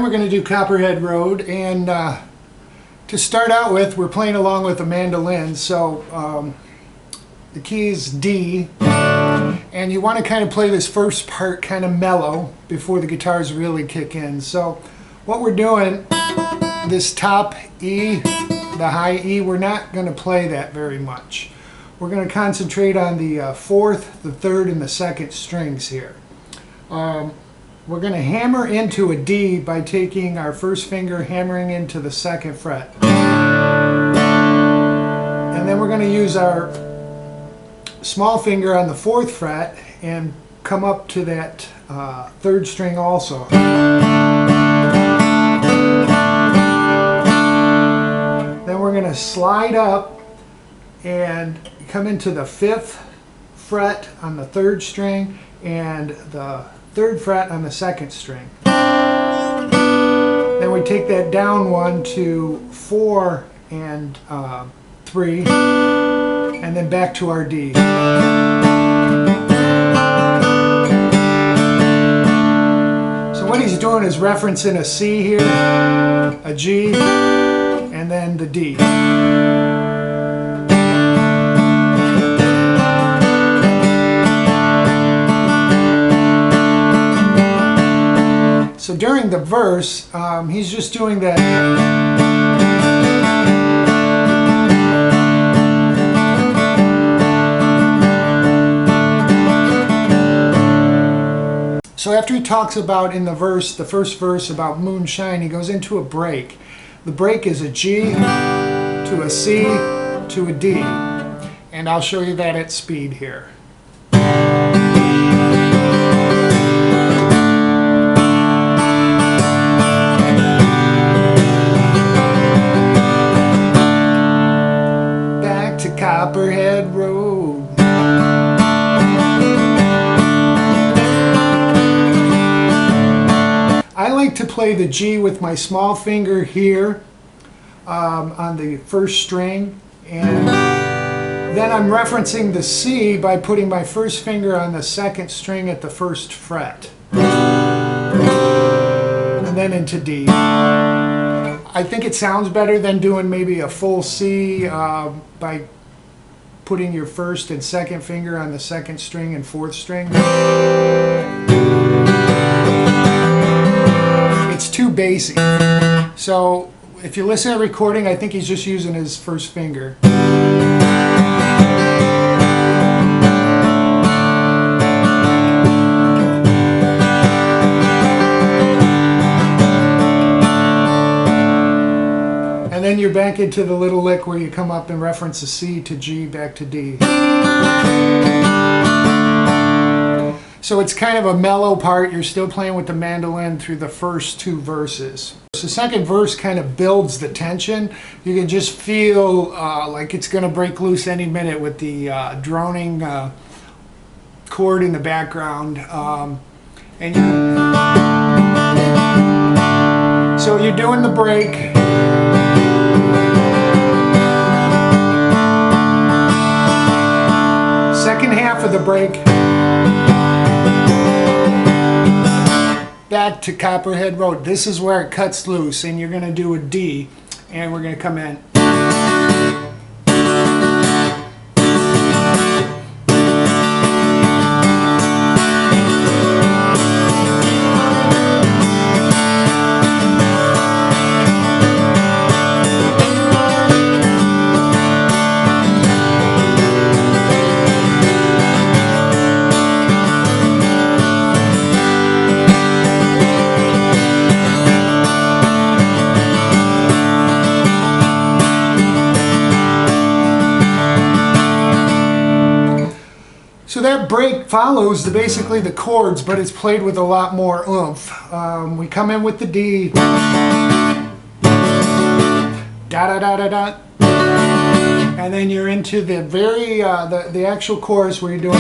time we're going to do Copperhead Road, and to start out with, we're playing along with a mandolin, so the key is D, and you want to kind of play this first part kind of mellow before the guitars really kick in. So what we're doing, this top E, the high E, we're not going to play that very much. We're going to concentrate on the fourth, the third, and the second strings here. We're going to hammer into a D by taking our first finger, hammering into the second fret. And then we're going to use our small finger on the fourth fret and come up to that third string also. Then we're going to slide up and come into the fifth fret on the third string and the third fret on the second string. Then we take that down one to 4 and 3, and then back to our D. So what he's doing is referencing a C here, a G, and then the D. So during the verse, he's just doing that. So after he talks about in the verse, the first verse about moonshine, he goes into a break. The break is a G to a C to a D. And I'll show you that at speed here. Copperhead Road. I like to play the G with my small finger here on the first string, and then I'm referencing the C by putting my first finger on the second string at the first fret, and then into D. I think it sounds better than doing maybe a full C by putting your first and second finger on the second string and fourth string. It's too bassy. So if you listen to the recording, I think he's just using his first finger. And then you're back into the little lick where you come up and reference a C to G back to D. So it's kind of a mellow part. You're still playing with the mandolin through the first two verses. So the second verse kind of builds the tension. You can just feel like it's going to break loose any minute with the droning chord in the background. So you're doing the break. Second half of the break, back to Copperhead Road. This is where it cuts loose, and you're going to do a D, and we're going to come in. So that break follows basically the chords, but it's played with a lot more oomph. We come in with the D, da da da da da, and then you're into the very the actual chorus where you're doing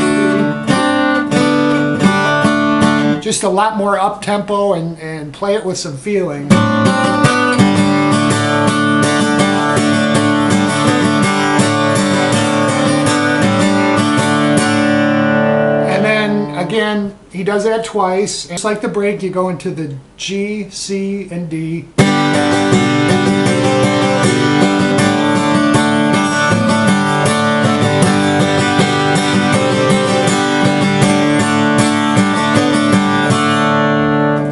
just a lot more up tempo and play it with some feeling. again, he does that twice. And just like the break, you go into the G, C, and D.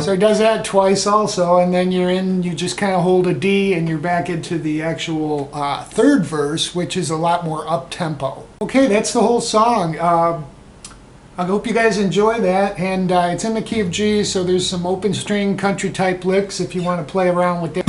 So he does that twice also, and then you just kind of hold a D and you're back into the actual third verse, which is a lot more up-tempo. Okay, that's the whole song. I hope you guys enjoy that, and it's in the key of G, so there's some open string country type licks if you want to play around with that.